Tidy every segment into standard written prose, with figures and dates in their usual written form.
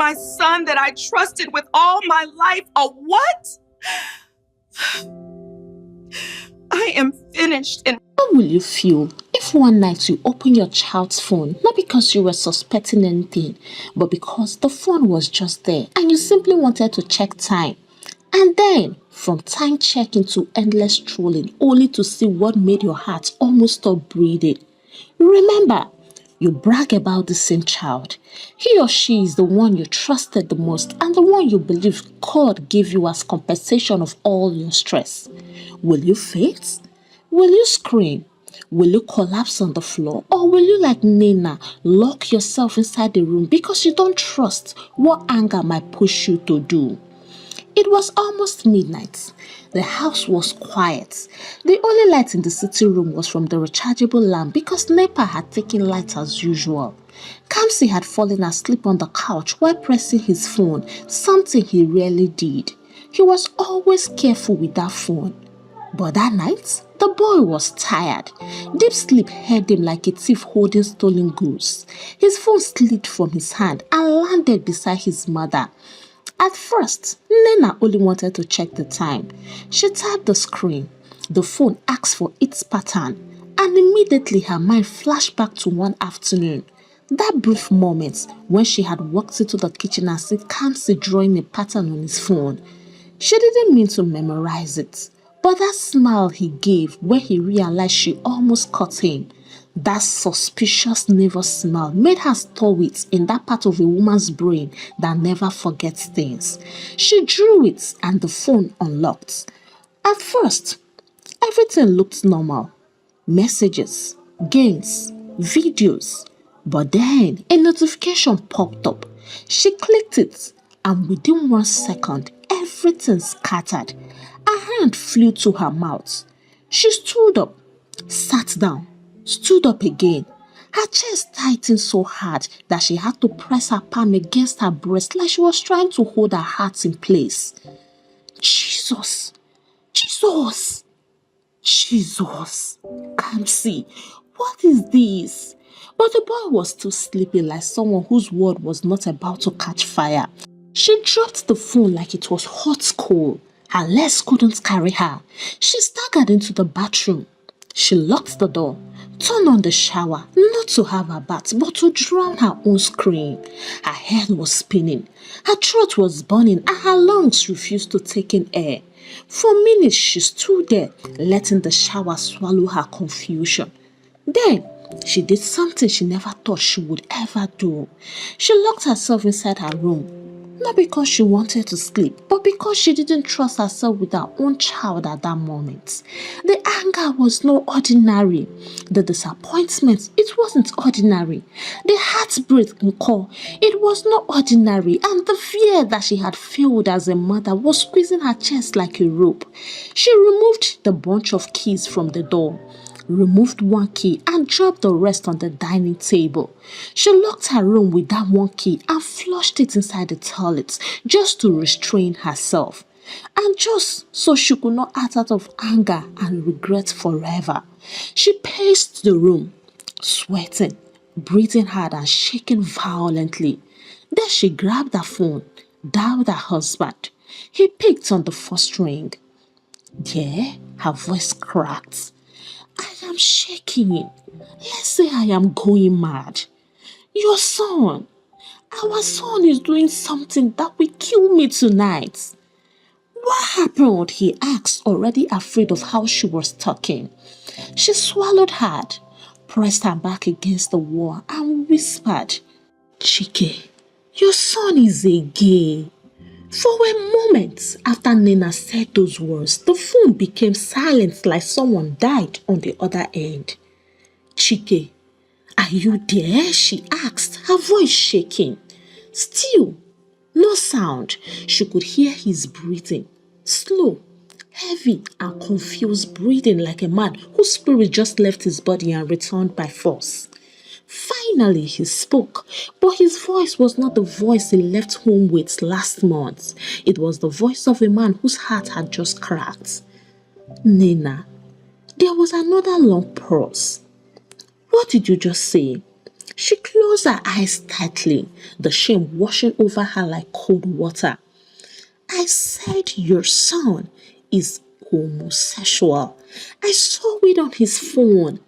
My son that I trusted with all my life, a what? I am finished. And how will you feel if one night you open your child's phone, not because you were suspecting anything, but because the phone was just there and you simply wanted to check time? And then, from time checking to endless trolling, only to see what made your heart almost stop breathing. Remember, you brag about the same child. He or she is the one you trusted the most and the one you believe God gave you as compensation of all your stress. Will you faint? Will you scream? Will you collapse on the floor? Or will you, like Nina, lock yourself inside the room because you don't trust what anger might push you to do? It was almost midnight. The house was quiet. The only light in the sitting room was from the rechargeable lamp because NEPA had taken light as usual. Kamsi had fallen asleep on the couch while pressing his phone, something he rarely did. He was always careful with that phone. But that night, the boy was tired. Deep sleep held him like a thief holding stolen goods. His phone slid from his hand and landed beside his mother. At first, Nena only wanted to check the time. She tapped the screen. The phone asked for its pattern, and immediately her mind flashed back to one afternoon. That brief moment when she had walked into the kitchen and seen Kamsi drawing a pattern on his phone. She didn't mean to memorize it, but that smile he gave when he realized she almost caught him, that suspicious nervous smile made her store it in that part of a woman's brain that never forgets things. She drew it and the phone unlocked. At first, everything looked normal. Messages, games, videos. But then a notification popped up. She clicked it and within 1 second, everything scattered. Her hand flew to her mouth. She stood up, sat down, stood up again. Her chest tightened so hard that she had to press her palm against her breast like she was trying to hold her heart in place. Jesus! Jesus! Jesus! Kamsi, what is this? But the boy was still sleeping like someone whose world was not about to catch fire. She dropped the phone like it was hot coal. Her legs couldn't carry her. She staggered into the bathroom. She locked the door, turned on the shower, not to have a bath, but to drown her own scream. Her head was spinning, her throat was burning, and her lungs refused to take in air. For minutes she stood there, letting the shower swallow her confusion. Then, she did something she never thought she would ever do. She locked herself inside her room. Not because she wanted to sleep, but because she didn't trust herself with her own child at that moment. The anger was not ordinary. The disappointment, it wasn't ordinary. The heartbreak in core, it was not ordinary. And the fear that she had failed as a mother was squeezing her chest like a rope. She removed the bunch of keys from the door, removed one key and dropped the rest on the dining table. She locked her room with that one key and flushed it inside the toilet just to restrain herself. And just so she could not act out of anger and regret forever. She paced the room, sweating, breathing hard and shaking violently. Then she grabbed her phone, dialed her husband. He picked on the first ring. Yeah, her voice cracked. I am shaking. Let's say I am going mad. Your son, our son is doing something that will kill me tonight. What happened? He asked, already afraid of how she was talking. She swallowed hard, pressed her back against the wall and whispered, Chike, your son is a gay. For a moment after Nina said those words, the phone became silent like someone died on the other end. Chike, are you there? She asked, her voice shaking. Still, no sound. She could hear his breathing, slow, heavy and confused breathing like a man whose spirit just left his body and returned by force. Finally, he spoke, but his voice was not the voice he left home with last month. It was the voice of a man whose heart had just cracked. Nina, there was another long pause. What did you just say? She closed her eyes tightly, the shame washing over her like cold water. I said your son is homosexual. I saw it on his phone.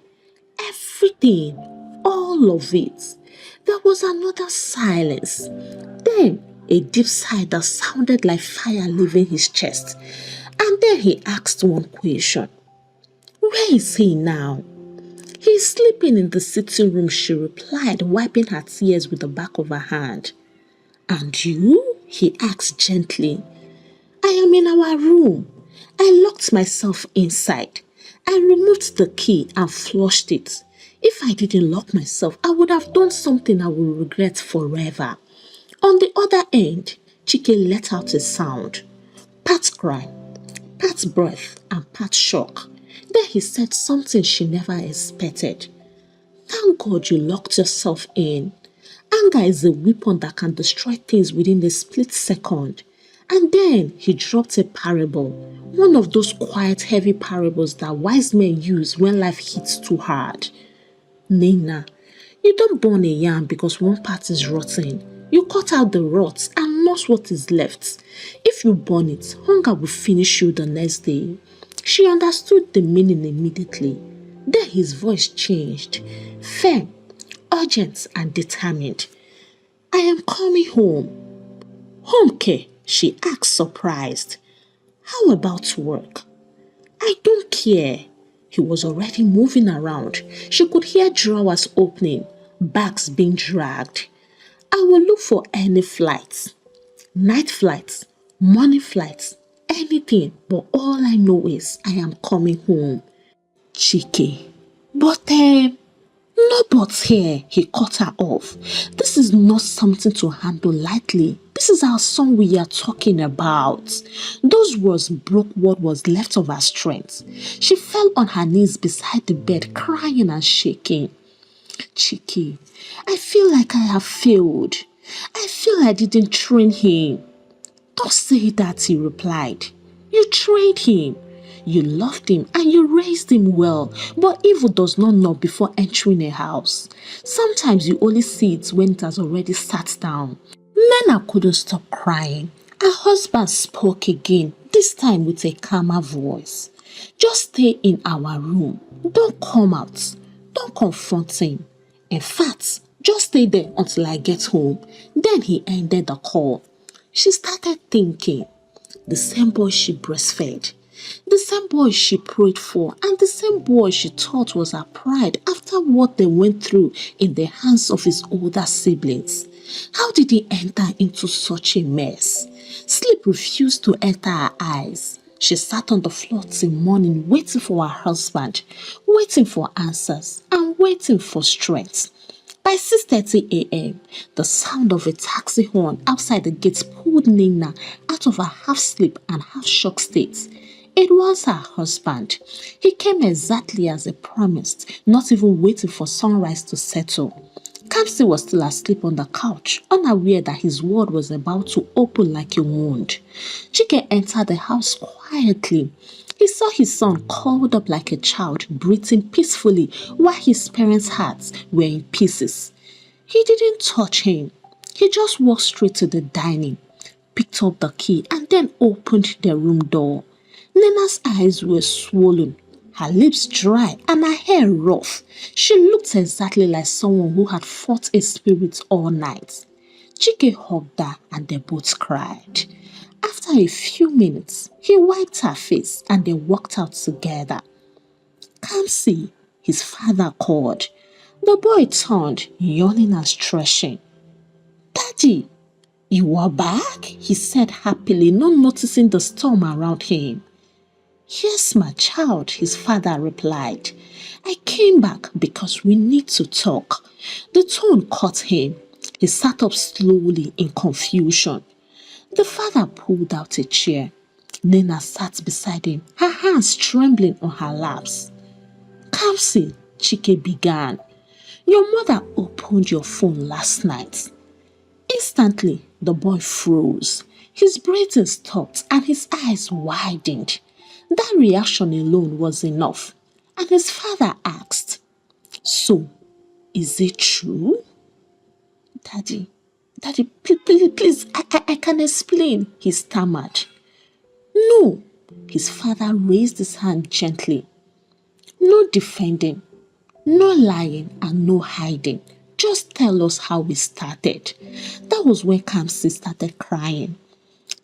Everything, all of it. There was another silence. Then a deep sigh that sounded like fire leaving his chest. And then he asked one question. Where is he now? He's sleeping in the sitting room, she replied, wiping her tears with the back of her hand. And you? He asked gently. I am in our room. I locked myself inside. I removed the key and flushed it. If I didn't lock myself, I would have done something I will regret forever. On the other end, Chike let out a sound. Part cry, part breath, and part shock. Then he said something she never expected. Thank God you locked yourself in. Anger is a weapon that can destroy things within a split second. And then he dropped a parable, one of those quiet, heavy parables that wise men use when life hits too hard. Nina, you don't burn a yam because one part is rotten. You cut out the rot and nurse what is left. If you burn it, hunger will finish you the next day. She understood the meaning immediately. Then his voice changed, firm, urgent and determined. I am coming home. Home care? She asked surprised. How about work? I don't care. He was already moving around. She could hear drawers opening, bags being dragged. I will look for any flights. Night flights, morning flights, anything. But all I know is I am coming home. Chike. But no buts here, he cut her off. This is not something to handle lightly. This is our son we are talking about. Those words broke what was left of her strength. She fell on her knees beside the bed, crying and shaking. Chiki, I feel like I have failed. I feel I didn't train him. Don't say that, he replied. You trained him. You loved him and you raised him well, but evil does not knock before entering a house. Sometimes you only see it when it has already sat down. Nana couldn't stop crying. Her husband spoke again, this time with a calmer voice. Just stay in our room. Don't come out. Don't confront him. In fact, just stay there until I get home. Then he ended the call. She started thinking. The same boy she breastfed, the same boy she prayed for, and the same boy she thought was her pride after what they went through in the hands of his older siblings. How did he enter into such a mess? Sleep refused to enter her eyes. She sat on the floor till morning waiting for her husband, waiting for answers, and waiting for strength. By 6:30 a.m., the sound of a taxi horn outside the gate pulled Nina out of her half-sleep and half-shock state. It was her husband. He came exactly as he promised, not even waiting for sunrise to settle. Kamsi was still asleep on the couch, unaware that his world was about to open like a wound. Chike entered the house quietly. He saw his son curled up like a child, breathing peacefully while his parents' hearts were in pieces. He didn't touch him. He just walked straight to the dining, picked up the key, and then opened the room door. Nena's eyes were swollen, her lips dry, and her hair rough. She looked exactly like someone who had fought a spirit all night. Chike hugged her and they both cried. After a few minutes, he wiped her face and they walked out together. Kamsi, his father called. The boy turned, yawning and stretching. Daddy, you are back? He said happily, not noticing the storm around him. Yes, my child, his father replied. I came back because we need to talk. The tone caught him. He sat up slowly in confusion. The father pulled out a chair. Nina sat beside him, her hands trembling on her laps. Kamsi, Chike began. Your mother opened your phone last night. Instantly, the boy froze. His breathing stopped and his eyes widened. That reaction alone was enough. And his father asked, So, Is it true? Daddy, please, I can explain, he stammered. No, his father raised his hand gently. No defending, no lying, and no hiding. Just tell us how we started. That was when Kamsi started crying.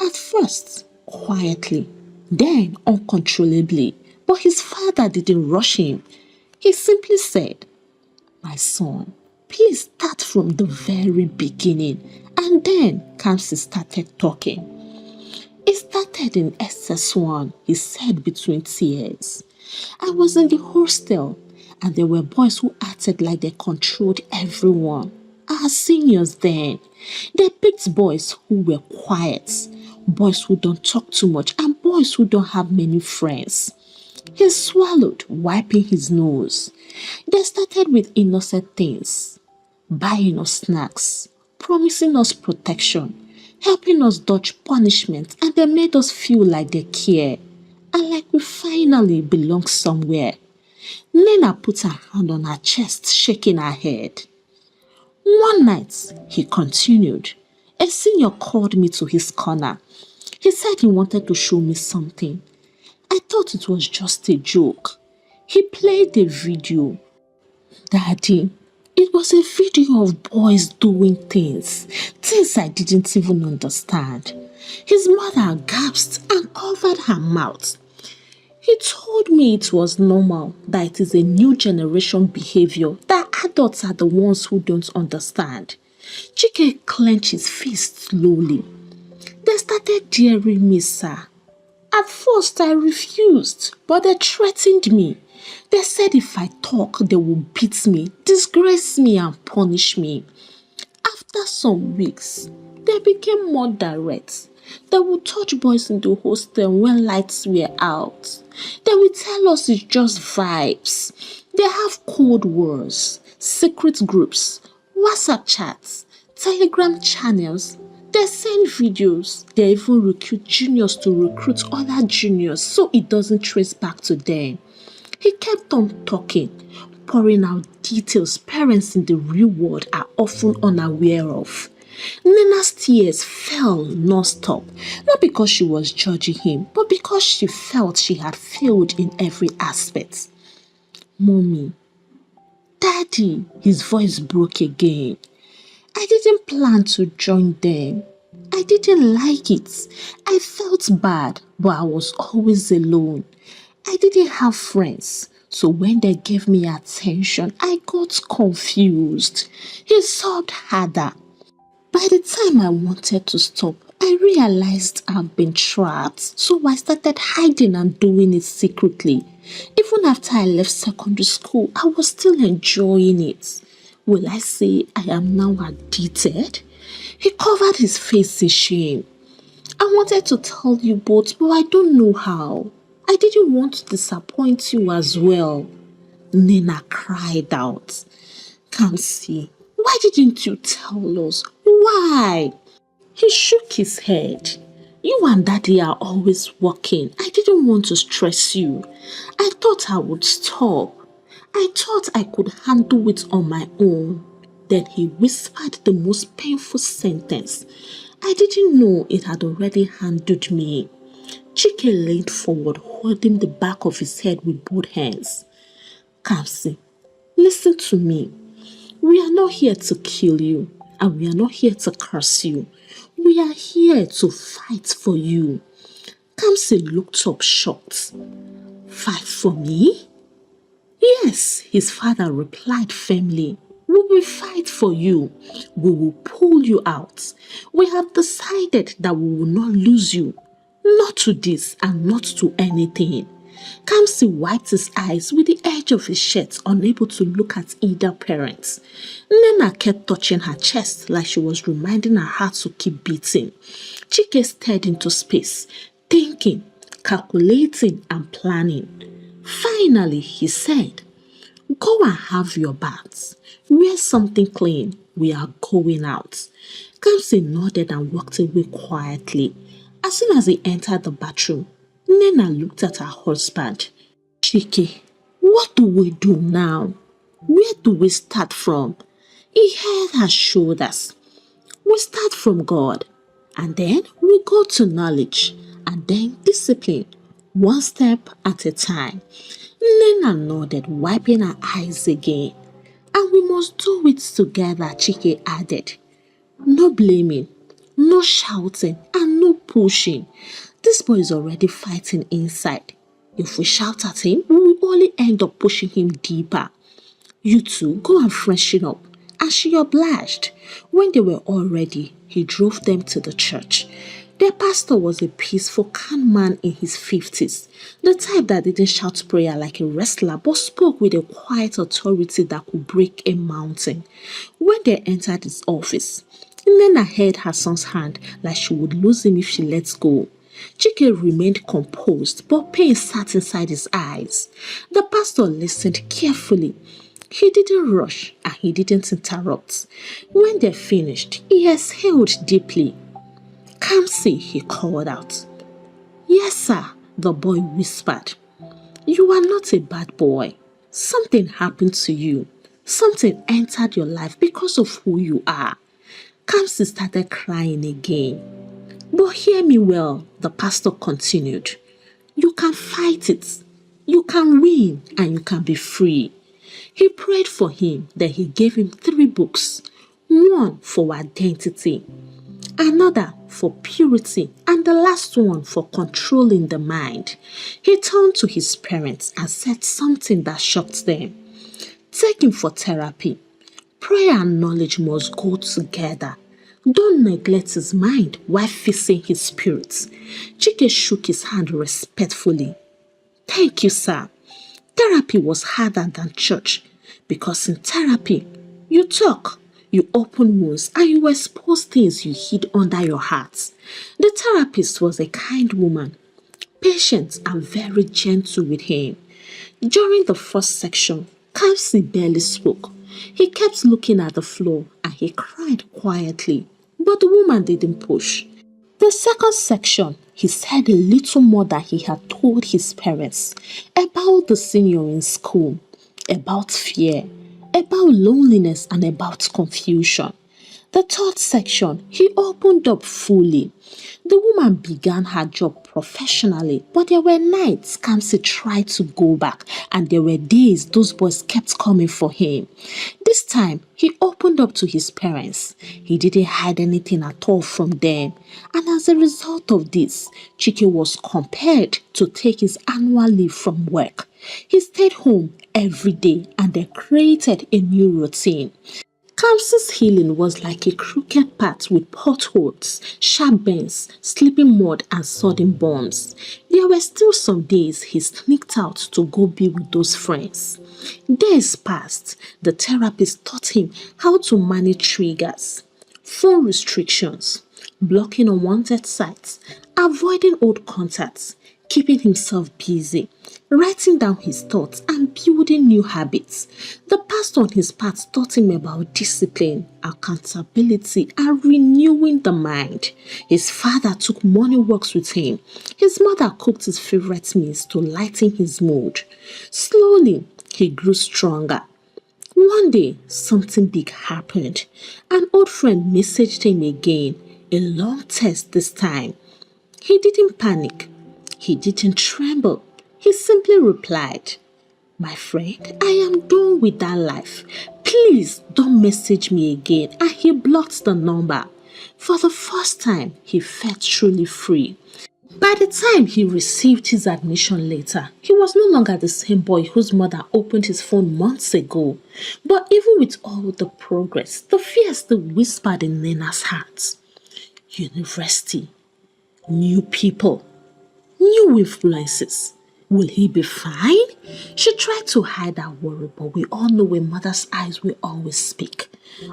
At first, quietly, then uncontrollably. But his father didn't rush him. He simply said, my son, please start from the very beginning. And then Kamsi started talking. It started in SS1, he said between tears. I was in the hostel and there were boys who acted like they controlled everyone. Our seniors then. They picked boys who were quiet, boys who don't talk too much, and boys who don't have many friends. He swallowed, wiping his nose. They started with innocent things, buying us snacks, promising us protection, helping us dodge punishment, and they made us feel like they care and like we finally belong somewhere. Nena put her hand on her chest, shaking her head. One night, he continued, a senior called me to his corner. He said he wanted to show me something. I thought it was just a joke. He played the video. Daddy, it was a video of boys doing things I didn't even understand. His mother gasped and covered her mouth. He told me it was normal, that it is a new generation behavior, that adults are the ones who don't understand. Chike clenched his fist slowly. They started daring me, sir. At first I refused, but they threatened me. They said if I talk, they would beat me, disgrace me and punish me. After some weeks, they became more direct. They would touch boys in the hostel when lights were out. They would tell us it's just vibes. They have code words, secret groups, WhatsApp chats, Telegram channels. They send videos. They even recruit juniors to recruit other juniors so it doesn't trace back to them. He kept on talking, pouring out details parents in the real world are often unaware of. Nena's tears fell non-stop, not because she was judging him, but because she felt she had failed in every aspect. Mommy, Daddy, his voice broke again. I didn't plan to join them. I didn't like it. I felt bad, but I was always alone. I didn't have friends, so when they gave me attention, I got confused. He sobbed harder. By the time I wanted to stop, I realized I've been trapped, so I started hiding and doing it secretly. Even after I left secondary school, I was still enjoying it. Will I say I am now addicted? He covered his face in shame. I wanted to tell you both, but I don't know how. I didn't want to disappoint you as well. Nina cried out. Kamsi, why didn't you tell us? Why? He shook his head. You and Daddy are always working. I didn't want to stress you. I thought I would stop. I thought I could handle it on my own. Then he whispered the most painful sentence. I didn't know it had already handled me. Chike leaned forward, holding the back of his head with both hands. Kamsi, listen to me. We are not here to kill you, and we are not here to curse you. We are here to fight for you. Kamsi looked up shocked. Fight for me? Yes, his father replied firmly. We will fight for you. We will pull you out. We have decided that we will not lose you. Not to this and not to anything. Kamsi wiped his eyes with the edge of his shirt, unable to look at either parent. Nena kept touching her chest like she was reminding her heart to keep beating. Chike stared into space, thinking, calculating and planning. Finally, he said, Go and have your bath. Wear something clean. We are going out. Kamsi nodded and walked away quietly. As soon as he entered the bathroom, Nena looked at her husband. Chike, what do we do now? Where do we start from? He held her shoulders. We start from God, and then we go to knowledge, and then discipline, one step at a time. Lena nodded, wiping her eyes again. And we must do it together, Chike added. No blaming, no shouting, and no pushing. This boy is already fighting inside. If we shout at him, we will only end up pushing him deeper. You two go and freshen up. And she obliged. When they were all ready, he drove them to the church. Their pastor was a peaceful, calm man in his 50s, the type that didn't shout prayer like a wrestler but spoke with a quiet authority that could break a mountain. When they entered his office, Nena held her son's hand like she would lose him if she let go. Chike remained composed, but pain sat inside his eyes. The pastor listened carefully. He didn't rush and he didn't interrupt. When they finished, he exhaled deeply. Kamsi, he called out. Yes, sir, the boy whispered. You are not a bad boy. Something happened to you. Something entered your life because of who you are. Kamsi started crying again. But hear me well, the pastor continued. You can fight it. You can win and you can be free. He prayed for him, then he gave him 3 books. One for identity, another for purity, and the last one for controlling the mind. He turned to his parents and said something that shocked them. Take him for therapy. Prayer and knowledge must go together. Don't neglect his mind while fixing his spirit. Chike shook his hand respectfully. Thank you, sir. Therapy was harder than church because in therapy, you talk, you open wounds, and you expose things you hid under your heart. The therapist was a kind woman, patient and very gentle with him. During the first section, Kamsi barely spoke. He kept looking at the floor and he cried quietly, but the woman didn't push. The second section, he said a little more than he had told his parents about the senior in school, about fear, about loneliness, and about confusion. The third section, he opened up fully. The woman began her job professionally, but there were nights Kamsi tried to go back, and there were days those boys kept coming for him. This time, he opened up to his parents. He didn't hide anything at all from them. And as a result of this, Chike was compelled to take his annual leave from work. He stayed home every day and they created a new routine. Kamsi's healing was like a crooked path with potholes, sharp bends, slipping mud, and sudden bumps. There were still some days he sneaked out to go be with those friends. Days passed. The therapist taught him how to manage triggers, phone restrictions, blocking unwanted sites, avoiding old contacts, keeping himself busy, writing down his thoughts, and building new habits. The pastor on his part taught him about discipline, accountability, and renewing the mind. His father took morning walks with him. His mother cooked his favorite meals to lighten his mood. Slowly, he grew stronger. One day, something big happened. An old friend messaged him again, a long text this time. He didn't panic. He didn't tremble. He simply replied, My friend, I am done with that life. Please don't message me again. And he blocked the number. For the first time, he felt truly free. By the time he received his admission letter, he was no longer the same boy whose mother opened his phone months ago. But even with all the progress, the fear still whispered in Nena's heart. University, new people, new influences. Will he be fine? She tried to hide her worry, but we all know a mother's eyes will always speak.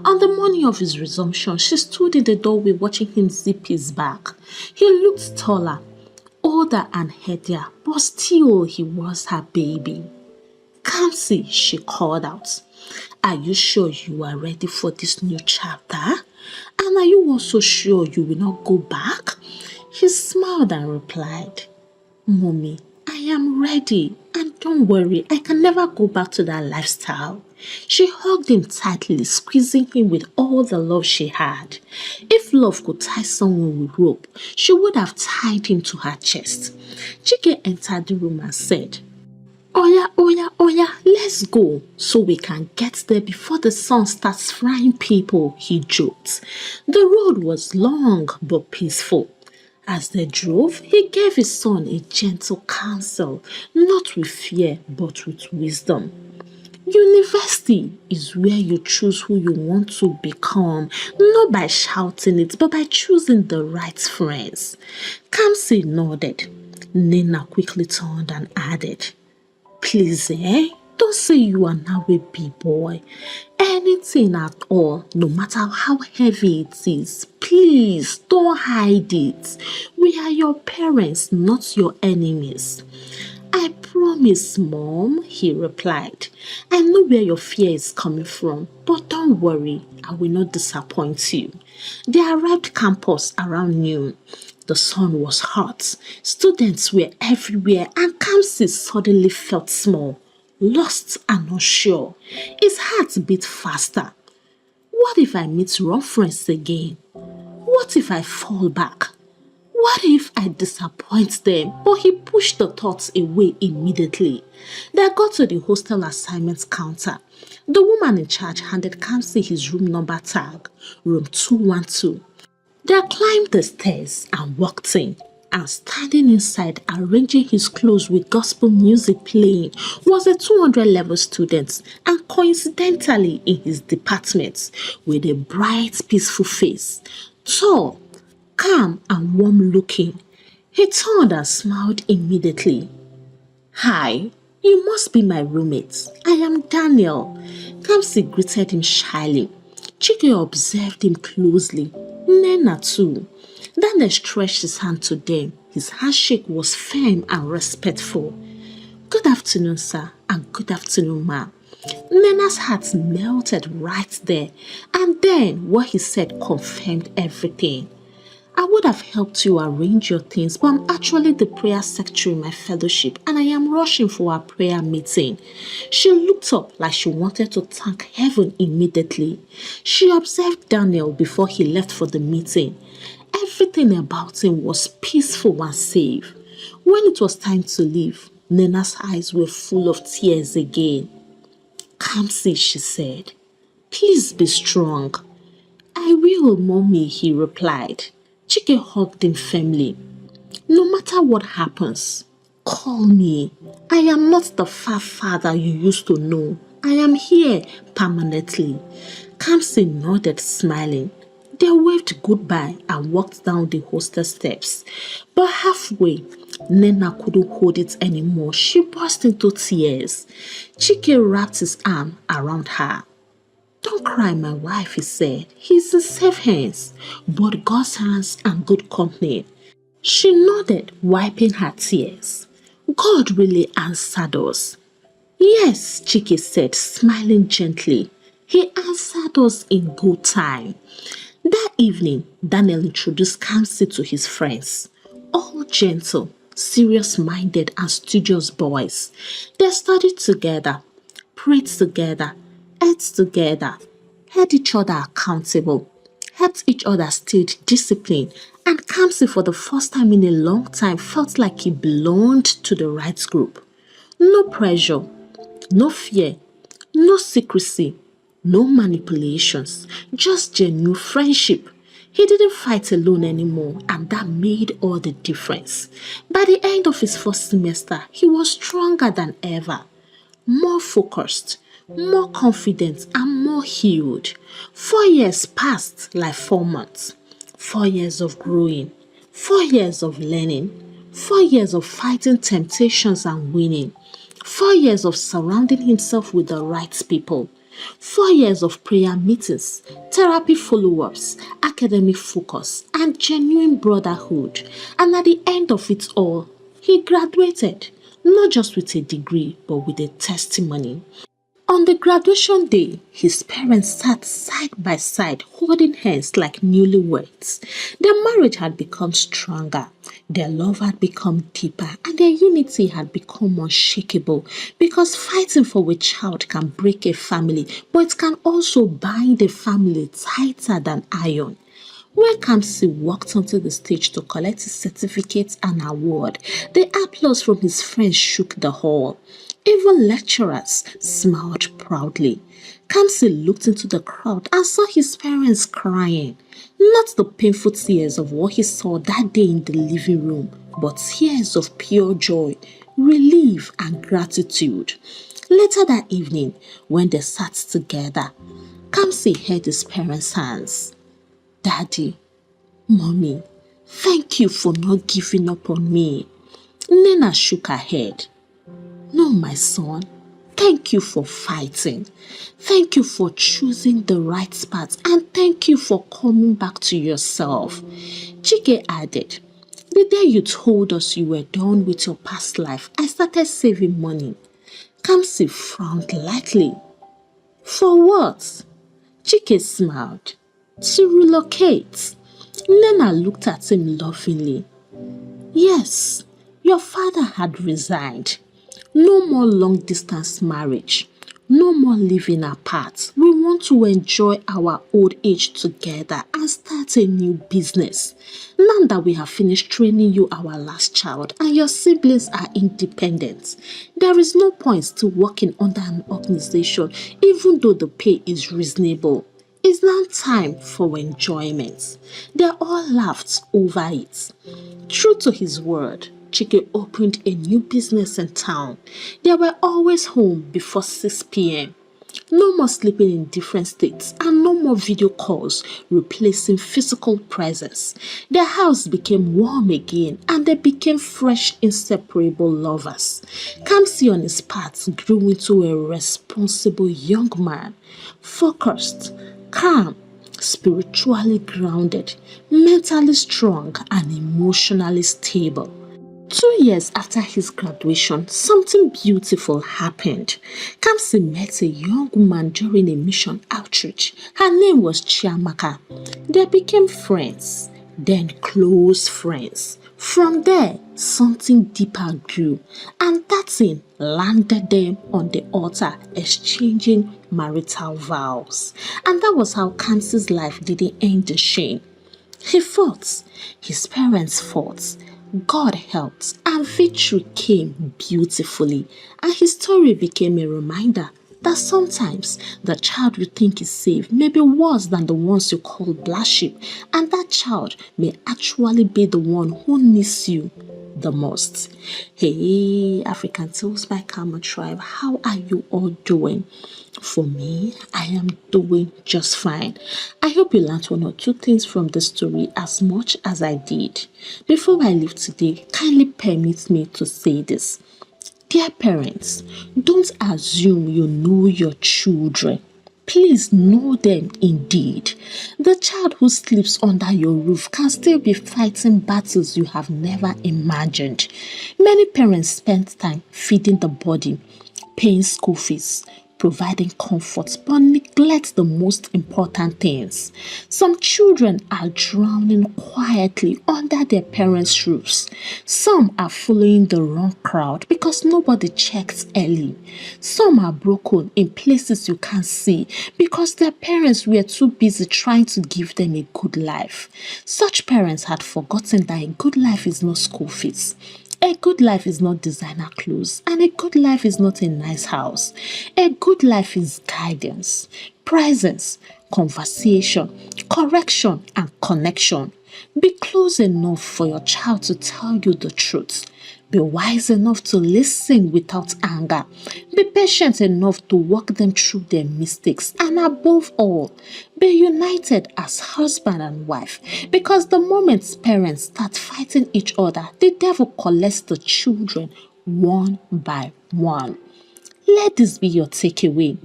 On the morning of his resumption, she stood in the doorway watching him zip his bag. He looked taller, older and heavier, but still he was her baby. Kamsi, she called out. Are you sure you are ready for this new chapter? And are you also sure you will not go back? He smiled and replied, Mommy, I am ready. And don't worry, I can never go back to that lifestyle. She hugged him tightly, squeezing him with all the love she had. If love could tie someone with rope, she would have tied him to her chest. Chike entered the room and said, Oya, oya, oya, let's go so we can get there before the sun starts frying people, he joked. The road was long but peaceful. As they drove, he gave his son a gentle counsel, not with fear but with wisdom. University is where you choose who you want to become, not by shouting it, but by choosing the right friends. Kamsi nodded. Nina quickly turned and added, Please, don't say you are now a big boy. Anything at all, no matter how heavy it is, please don't hide it. We are your parents, not your enemies. I promise, Mom, he replied. I know where your fear is coming from, but don't worry, I will not disappoint you. They arrived campus around noon. The sun was hot, students were everywhere, and Kamsi suddenly felt small, lost and unsure. His heart beat faster. What if I meet wrong friends again? What if I fall back? What if I disappoint them? But he pushed the thoughts away immediately. They got to the hostel assignments counter. The woman in charge handed Kamsi his room number tag, room 212. They climbed the stairs and walked in. And standing inside, arranging his clothes with gospel music playing, was a 200 level student, and coincidentally in his department, with a bright, peaceful face. Tall, calm and warm looking. He turned and smiled immediately. Hi, you must be my roommate. I am Daniel. Kamsi greeted him shyly. Chike observed him closely. Nena too. Daniel stretched his hand to them. His handshake was firm and respectful. Good afternoon, sir, and good afternoon, ma'am. Nena's heart melted right there, and then what he said confirmed everything. I would have helped you arrange your things, but I'm actually the prayer secretary in my fellowship and I am rushing for our prayer meeting. She looked up like she wanted to thank heaven immediately. She observed Daniel before he left for the meeting. Everything about him was peaceful and safe. When it was time to leave, Nena's eyes were full of tears again. Kamsi, she said, please be strong. I will, mommy, he replied. Chike hugged him firmly. No matter what happens, call me. I am not the far father you used to know. I am here permanently. Kamsi nodded, smiling. They waved goodbye and walked down the hostel steps. But halfway, Nena couldn't hold it anymore. She burst into tears. Chike wrapped his arm around her. Don't cry, my wife, he said. He's in safe hands, both God's hands and good company. She nodded, wiping her tears. God really answered us. Yes, Chike said, smiling gently. He answered us in good time. That evening, Daniel introduced Kamsi to his friends. All gentle, serious-minded and studious boys. They studied together, prayed together, ate together, held each other accountable, helped each other stay disciplined, and Kamsi for the first time in a long time felt like he belonged to the right group. No pressure, no fear, no secrecy, no manipulations, just genuine friendship. He didn't fight alone anymore, and that made all the difference. By the end of his first semester, he was stronger than ever, more focused, more confident, and more healed. 4 years passed like 4 months. 4 years of growing, 4 years of learning, 4 years of fighting temptations and winning, 4 years of surrounding himself with the right people, 4 years of prayer meetings, therapy follow-ups, academic focus, and genuine brotherhood. And at the end of it all, he graduated, not just with a degree, but with a testimony. On the graduation day, his parents sat side by side holding hands like newlyweds. Their marriage had become stronger, their love had become deeper, and their unity had become unshakable because fighting for a child can break a family, but it can also bind a family tighter than iron. When Kamsi walked onto the stage to collect his certificate and award, the applause from his friends shook the hall. Even lecturers smiled proudly. Kamsi looked into the crowd and saw his parents crying. Not the painful tears of what he saw that day in the living room, but tears of pure joy, relief, and gratitude. Later that evening, when they sat together, Kamsi held his parents' hands. Daddy, Mommy, thank you for not giving up on me. Nena shook her head. No, my son, thank you for fighting. Thank you for choosing the right path and thank you for coming back to yourself. Chike added, the day you told us you were done with your past life, I started saving money. Kamsi frowned lightly. For what? Chike smiled. To relocate. Nena looked at him lovingly. Yes, your father had resigned. No more long distance marriage. No more living apart. We want to enjoy our old age together and start a new business. Now that we have finished training you our last child and your siblings are independent, there is no point to working under an organization even though the pay is reasonable. It's now time for enjoyment. They all laughed over it. True to his word, Chike opened a new business in town. They were always home before 6 p.m. No more sleeping in different states and no more video calls replacing physical presence. Their house became warm again and they became fresh, inseparable lovers. Kamsi on his path grew into a responsible young man, focused, calm, spiritually grounded, mentally strong, and emotionally stable. 2 years after his graduation, something beautiful happened. Kamsi met a young woman during a mission outreach. Her name was Chiamaka. They became friends, then close friends. From there, something deeper grew, and that thing landed them on the altar, exchanging marital vows. And that was how Kamsi's life didn't end in shame. He fought, his parents fought, God helped, and victory came beautifully. And his story became a reminder that sometimes the child you think is safe may be worse than the ones you call black sheep, and that child may actually be the one who needs you the most. Hey, African Tales by Karma Tribe, how are you all doing? For me, I am doing just fine. I hope you learned one or two things from the story as much as I did. Before I leave today, kindly permit me to say this. Dear parents, don't assume you know your children. Please know them indeed. The child who sleeps under your roof can still be fighting battles you have never imagined. Many parents spend time feeding the body, paying school fees, providing comfort, but neglect the most important things. Some children are drowning quietly under their parents' roofs. Some are following the wrong crowd because nobody checked early. Some are broken in places you can't see because their parents were too busy trying to give them a good life. Such parents had forgotten that a good life is not school fees. A good life is not designer clothes, and a good life is not a nice house. A good life is guidance, presence, conversation, correction, and connection. Be close enough for your child to tell you the truth. Be wise enough to listen without anger. Be patient enough to walk them through their mistakes. And above all, be united as husband and wife. Because the moment parents start fighting each other, the devil collects the children one by one. Let this be your takeaway.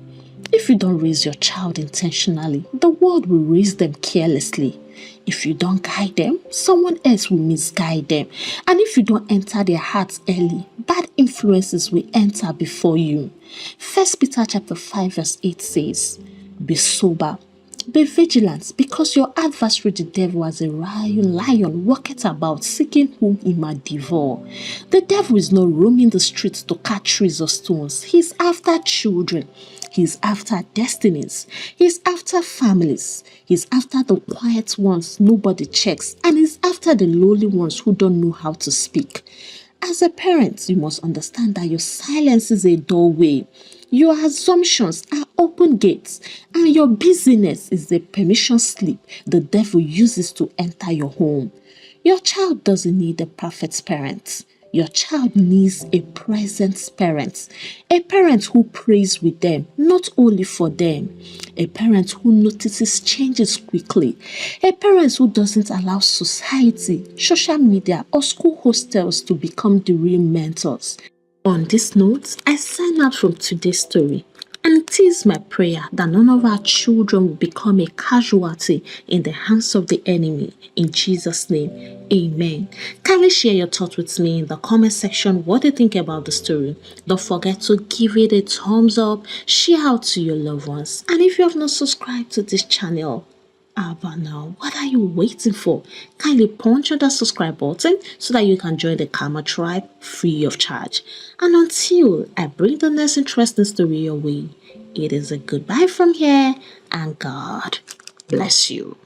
If you don't raise your child intentionally, the world will raise them carelessly. If you don't guide them, someone else will misguide them. And if you don't enter their hearts early, bad influences will enter before you. 1 Peter chapter 5 verse 8 says, "Be sober, be vigilant, because your adversary the devil as a lion walketh about, seeking whom he might devour." The devil is not roaming the streets to catch trees or stones. He's after children. He's after destinies. He's after families. He's after the quiet ones nobody checks. And he's after the lowly ones who don't know how to speak. As a parent, you must understand that your silence is a doorway. Your assumptions are open gates, and your busyness is the permission slip the devil uses to enter your home. Your child doesn't need a perfect parent. Your child needs a present parent, a parent who prays with them, not only for them, a parent who notices changes quickly, a parent who doesn't allow society, social media, or school hostels to become the real mentors. On this note, I sign out from today's story. And it is my prayer that none of our children will become a casualty in the hands of the enemy. In Jesus' name, amen. Kindly share your thoughts with me in the comment section. What do you think about the story? Don't forget to give it a thumbs up, share out to your loved ones. And if you have not subscribed to this channel, but now, what are you waiting for? Kindly punch on that subscribe button so that you can join the Karma tribe free of charge. And until I bring the next interesting story your way, it is a goodbye from here, and God bless you.